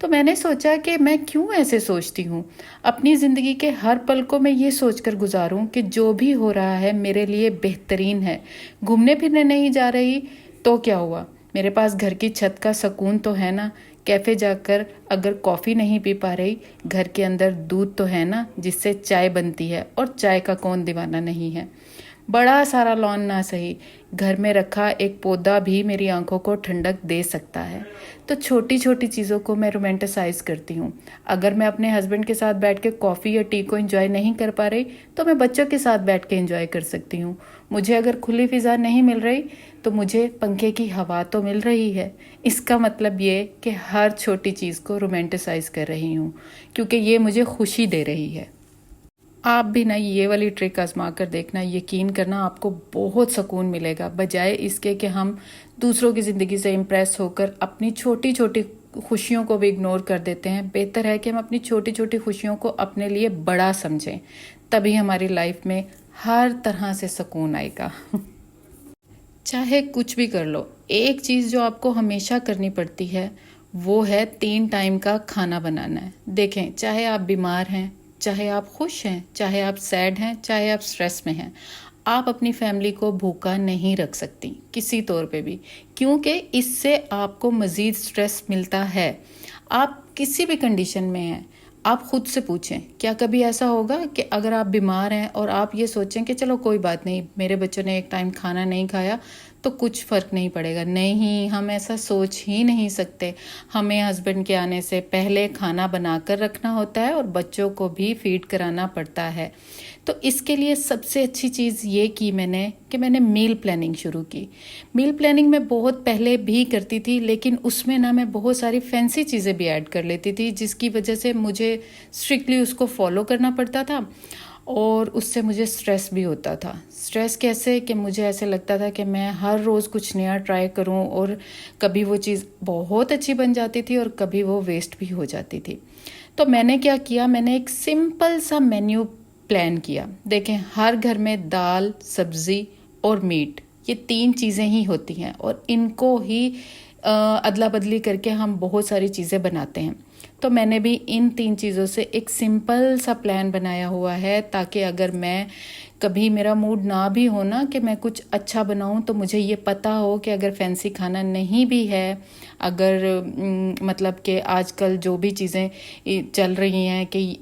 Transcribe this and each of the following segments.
تو میں نے سوچا کہ میں کیوں ایسے سوچتی ہوں، اپنی زندگی کے ہر پل کو میں یہ سوچ کر گزاروں کہ جو بھی ہو رہا ہے میرے لیے بہترین ہے۔ گھومنے پھرنے نہیں جا رہی تو کیا ہوا، میرے پاس گھر کی چھت کا سکون تو ہے نا، کیفے جا کر اگر کافی نہیں پی پا رہی، گھر کے اندر دودھ تو ہے نا جس سے چائے بنتی ہے، اور چائے کا کون دیوانہ نہیں ہے۔ بڑا سارا لان نہ صحیح، گھر میں رکھا ایک پودا بھی میری آنکھوں کو ٹھنڈک دے سکتا ہے۔ تو چھوٹی چھوٹی چیزوں کو میں رومانٹیسائز کرتی ہوں۔ اگر میں اپنے ہسبینڈ کے ساتھ بیٹھ کے کافی یا ٹی کو انجوائے نہیں کر پا رہی تو میں بچوں کے ساتھ بیٹھ کے انجوائے کر سکتی ہوں۔ مجھے اگر کھلی فضا نہیں مل رہی تو مجھے پنکھے کی ہوا تو مل رہی ہے۔ اس کا مطلب یہ کہ ہر چھوٹی چیز کو رومانٹیسائز کر رہی ہوں کیونکہ یہ مجھے خوشی دے رہی ہے۔ آپ بھی نا یہ والی ٹرک آزما کر دیکھنا، یقین کرنا آپ کو بہت سکون ملے گا، بجائے اس کے کہ ہم دوسروں کی زندگی سے امپریس ہو کر اپنی چھوٹی چھوٹی خوشیوں کو بھی اگنور کر دیتے ہیں۔ بہتر ہے کہ ہم اپنی چھوٹی چھوٹی خوشیوں کو اپنے لیے بڑا سمجھیں، تبھی ہماری لائف میں ہر طرح سے سکون آئے گا۔ چاہے کچھ بھی کر لو، ایک چیز جو آپ کو ہمیشہ کرنی پڑتی ہے وہ ہے 3 ٹائم کا کھانا بنانا ہے۔ دیکھیں، چاہے آپ بیمار ہیں، چاہے آپ خوش ہیں، چاہے آپ سیڈ ہیں، چاہے آپ سٹریس میں ہیں، آپ اپنی فیملی کو بھوکا نہیں رکھ سکتی کسی طور پہ بھی، کیونکہ اس سے آپ کو مزید سٹریس ملتا ہے۔ آپ کسی بھی کنڈیشن میں ہیں، آپ خود سے پوچھیں، کیا کبھی ایسا ہوگا کہ اگر آپ بیمار ہیں اور آپ یہ سوچیں کہ چلو کوئی بات نہیں، میرے بچوں نے ایک ٹائم کھانا نہیں کھایا تو کچھ فرق نہیں پڑے گا؟ نہیں، ہم ایسا سوچ ہی نہیں سکتے۔ ہمیں ہسبینڈ کے آنے سے پہلے کھانا بنا کر رکھنا ہوتا ہے اور بچوں کو بھی فیڈ کرانا پڑتا ہے۔ تو اس کے لیے سب سے اچھی چیز یہ کی میں نے کہ میں نے میل پلاننگ شروع کی۔ میل پلاننگ میں بہت پہلے بھی کرتی تھی، لیکن اس میں نا میں بہت ساری فینسی چیزیں بھی ایڈ کر لیتی تھی، جس کی وجہ سے مجھے اسٹرکٹلی اس کو فالو کرنا پڑتا تھا، اور اس سے مجھے سٹریس بھی ہوتا تھا۔ سٹریس کیسے کہ مجھے ایسے لگتا تھا کہ میں ہر روز کچھ نیا ٹرائی کروں، اور کبھی وہ چیز بہت اچھی بن جاتی تھی اور کبھی وہ ویسٹ بھی ہو جاتی تھی۔ تو میں نے کیا کیا، میں نے ایک سمپل سا مینیو پلان کیا۔ دیکھیں، ہر گھر میں دال، سبزی اور میٹ، یہ 3 چیزیں ہی ہوتی ہیں، اور ان کو ہی ادلا بدلی کر کے ہم بہت ساری چیزیں بناتے ہیں۔ تو میں نے بھی ان 3 چیزوں سے ایک سمپل سا پلان بنایا ہوا ہے، تاکہ اگر میں کبھی میرا موڈ نہ بھی ہو نا کہ میں کچھ اچھا بناؤں، تو مجھے یہ پتہ ہو کہ اگر فینسی کھانا نہیں بھی ہے، اگر مطلب کہ آج کل جو بھی چیزیں چل رہی ہیں کہ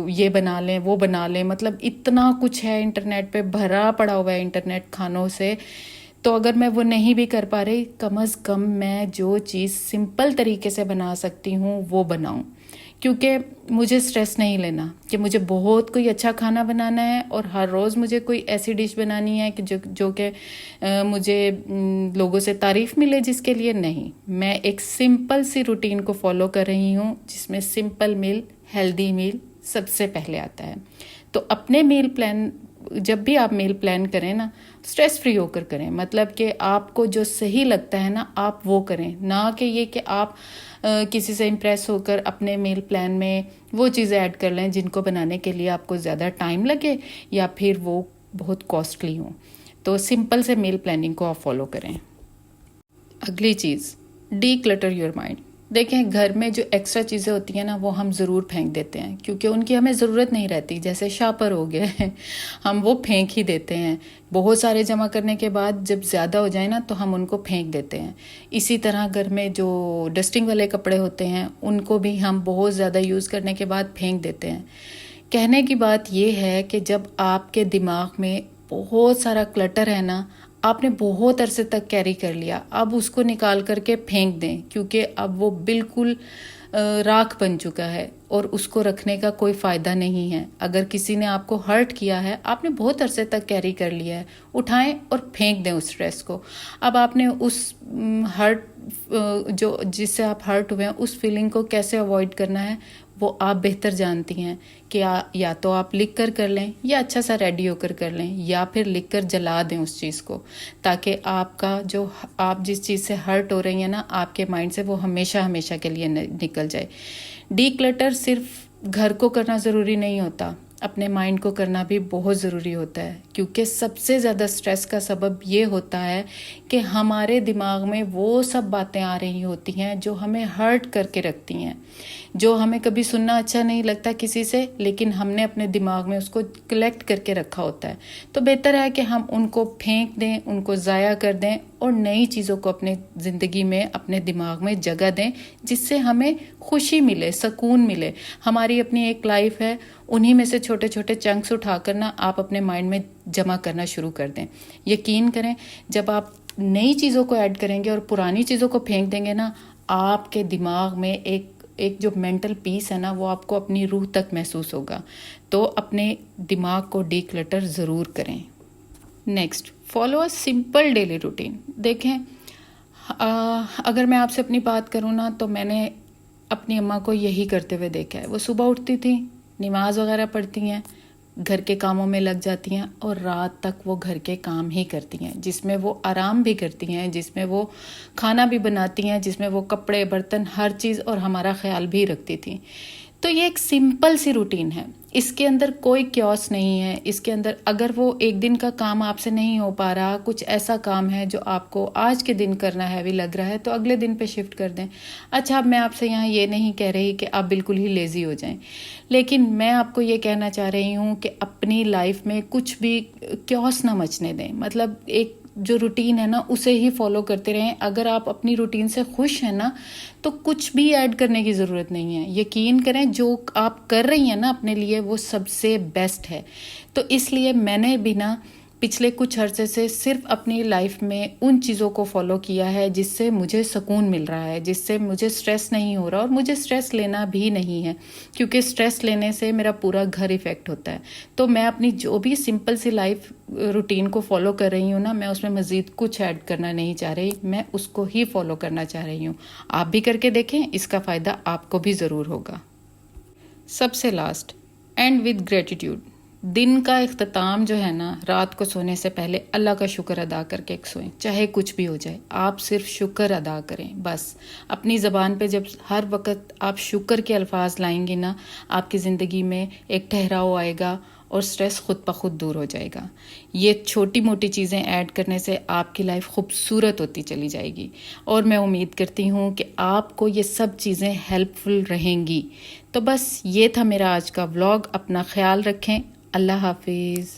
یہ بنا لیں وہ بنا لیں، مطلب اتنا کچھ ہے انٹرنیٹ پہ، بھرا پڑا ہوا ہے انٹرنیٹ کھانوں سے، تو اگر میں وہ نہیں بھی کر پا رہی، کم از کم میں جو چیز سمپل طریقے سے بنا سکتی ہوں وہ بناؤں، کیونکہ مجھے سٹریس نہیں لینا کہ مجھے بہت کوئی اچھا کھانا بنانا ہے اور ہر روز مجھے کوئی ایسی ڈش بنانی ہے کہ جو کہ مجھے لوگوں سے تعریف ملے، جس کے لیے نہیں۔ میں ایک سمپل سی روٹین کو فالو کر رہی ہوں، جس میں سمپل میل، ہیلدی میل سب سے پہلے آتا ہے۔ تو اپنے میل پلان، جب بھی آپ میل پلان کریں نا، سٹریس فری ہو کر کریں، مطلب کہ آپ کو جو صحیح لگتا ہے نا آپ وہ کریں، نہ کہ یہ کہ آپ کسی سے امپریس ہو کر اپنے میل پلان میں وہ چیزیں ایڈ کر لیں جن کو بنانے کے لیے آپ کو زیادہ ٹائم لگے یا پھر وہ بہت کاسٹلی ہوں۔ تو سمپل سے میل پلاننگ کو آپ فالو کریں۔ اگلی چیز، ڈی کلٹر یور مائنڈ۔ دیکھیں، گھر میں جو ایکسٹرا چیزیں ہوتی ہیں نا وہ ہم ضرور پھینک دیتے ہیں، کیونکہ ان کی ہمیں ضرورت نہیں رہتی، جیسے شاپر ہو گئے ہم وہ پھینک ہی دیتے ہیں۔ بہت سارے جمع کرنے کے بعد جب زیادہ ہو جائیں نا تو ہم ان کو پھینک دیتے ہیں۔ اسی طرح گھر میں جو ڈسٹنگ والے کپڑے ہوتے ہیں ان کو بھی ہم بہت زیادہ یوز کرنے کے بعد پھینک دیتے ہیں۔ کہنے کی بات یہ ہے کہ جب آپ کے دماغ میں بہت سارا کلٹر ہے نا، آپ نے بہت عرصے تک کیری کر لیا، اب اس کو نکال کر کے پھینک دیں، کیونکہ اب وہ بالکل راکھ بن چکا ہے اور اس کو رکھنے کا کوئی فائدہ نہیں ہے۔ اگر کسی نے آپ کو ہرٹ کیا ہے، آپ نے بہت عرصے تک کیری کر لیا ہے، اٹھائیں اور پھینک دیں اس اسٹریس کو۔ اب آپ نے اس ہرٹ جس سے آپ ہرٹ ہوئے ہیں اس فیلنگ کو کیسے اوائڈ کرنا ہے وہ آپ بہتر جانتی ہیں، کہ یا تو آپ لکھ کر لیں، یا اچھا سا ریڈی ہو کر لیں، یا پھر لکھ کر جلا دیں اس چیز کو، تاکہ آپ جس چیز سے ہرٹ ہو رہی ہیں نا آپ کے مائنڈ سے وہ ہمیشہ ہمیشہ کے لیے نکل جائے۔ ڈی کلٹر صرف گھر کو کرنا ضروری نہیں ہوتا، اپنے مائنڈ کو کرنا بھی بہت ضروری ہوتا ہے، کیونکہ سب سے زیادہ سٹریس کا سبب یہ ہوتا ہے کہ ہمارے دماغ میں وہ سب باتیں آ رہی ہوتی ہیں جو ہمیں ہرٹ کر کے رکھتی ہیں، جو ہمیں کبھی سننا اچھا نہیں لگتا کسی سے، لیکن ہم نے اپنے دماغ میں اس کو کلیکٹ کر کے رکھا ہوتا ہے۔ تو بہتر ہے کہ ہم ان کو پھینک دیں، ان کو ضائع کر دیں اور نئی چیزوں کو اپنے زندگی میں، اپنے دماغ میں جگہ دیں، جس سے ہمیں خوشی ملے، سکون ملے۔ ہماری اپنی ایک لائف ہے، انہی میں سے چھوٹے چھوٹے چنکس اٹھا کر نا آپ اپنے مائنڈ میں جمع کرنا شروع کر دیں۔ یقین کریں، جب آپ نئی چیزوں کو ایڈ کریں گے اور پرانی چیزوں کو پھینک دیں گے نا، آپ کے دماغ میں ایک جو مینٹل پیس ہے نا، وہ آپ کو اپنی روح تک محسوس ہوگا۔ تو اپنے دماغ کو ڈی کلٹر ضرور کریں۔ Next, follow a simple daily routine. دیکھیں، اگر میں آپ سے اپنی بات کروں نا، تو میں نے اپنی اماں کو یہی کرتے ہوئے دیکھا ہے۔ وہ صبح اٹھتی تھیں، نماز وغیرہ پڑھتی ہیں، گھر کے کاموں میں لگ جاتی ہیں اور رات تک وہ گھر کے کام ہی کرتی ہیں، جس میں وہ آرام بھی کرتی ہیں، جس میں وہ کھانا بھی بناتی ہیں، جس میں وہ کپڑے برتن ہر چیز اور ہمارا خیال بھی رکھتی تھیں۔ تو یہ ایک سمپل سی روٹین ہے، اس کے اندر کوئی کیوس نہیں ہے۔ اس کے اندر اگر وہ ایک دن کا کام آپ سے نہیں ہو پا رہا، کچھ ایسا کام ہے جو آپ کو آج کے دن کرنا ہیوی لگ رہا ہے، تو اگلے دن پہ شفٹ کر دیں۔ اچھا، اب میں آپ سے یہاں یہ نہیں کہہ رہی کہ آپ بالکل ہی لیزی ہو جائیں، لیکن میں آپ کو یہ کہنا چاہ رہی ہوں کہ اپنی لائف میں کچھ بھی کیوس نہ مچنے دیں۔ مطلب ایک جو روٹین ہے نا، اسے ہی فالو کرتے رہیں۔ اگر آپ اپنی روٹین سے خوش ہیں نا، تو کچھ بھی ایڈ کرنے کی ضرورت نہیں ہے۔ یقین کریں، جو آپ کر رہی ہیں نا اپنے لیے، وہ سب سے بیسٹ ہے۔ تو اس لیے میں نے بھی نا پچھلے کچھ عرصے سے صرف اپنی لائف میں ان چیزوں کو فالو کیا ہے جس سے مجھے سکون مل رہا ہے، جس سے مجھے سٹریس نہیں ہو رہا، اور مجھے سٹریس لینا بھی نہیں ہے، کیونکہ سٹریس لینے سے میرا پورا گھر ایفیکٹ ہوتا ہے۔ تو میں اپنی جو بھی سمپل سی لائف روٹین کو فالو کر رہی ہوں نا، میں اس میں مزید کچھ ایڈ کرنا نہیں چاہ رہی، میں اس کو ہی فالو کرنا چاہ رہی ہوں۔ آپ بھی کر کے دیکھیں، اس کا فائدہ آپ کو بھی ضرور ہوگا۔ سب سے لاسٹ، اینڈ ود گریٹیٹیوڈ۔ دن کا اختتام جو ہے نا، رات کو سونے سے پہلے اللہ کا شکر ادا کر کے سوئیں، چاہے کچھ بھی ہو جائے، آپ صرف شکر ادا کریں بس۔ اپنی زبان پہ جب ہر وقت آپ شکر کے الفاظ لائیں گے نا، آپ کی زندگی میں ایک ٹھہراؤ آئے گا اور سٹریس خود بخود دور ہو جائے گا۔ یہ چھوٹی موٹی چیزیں ایڈ کرنے سے آپ کی لائف خوبصورت ہوتی چلی جائے گی، اور میں امید کرتی ہوں کہ آپ کو یہ سب چیزیں ہیلپ فل رہیں گی۔ تو بس یہ تھا میرا آج کا ولاگ۔ اپنا خیال رکھیں۔ اللہ حافظ۔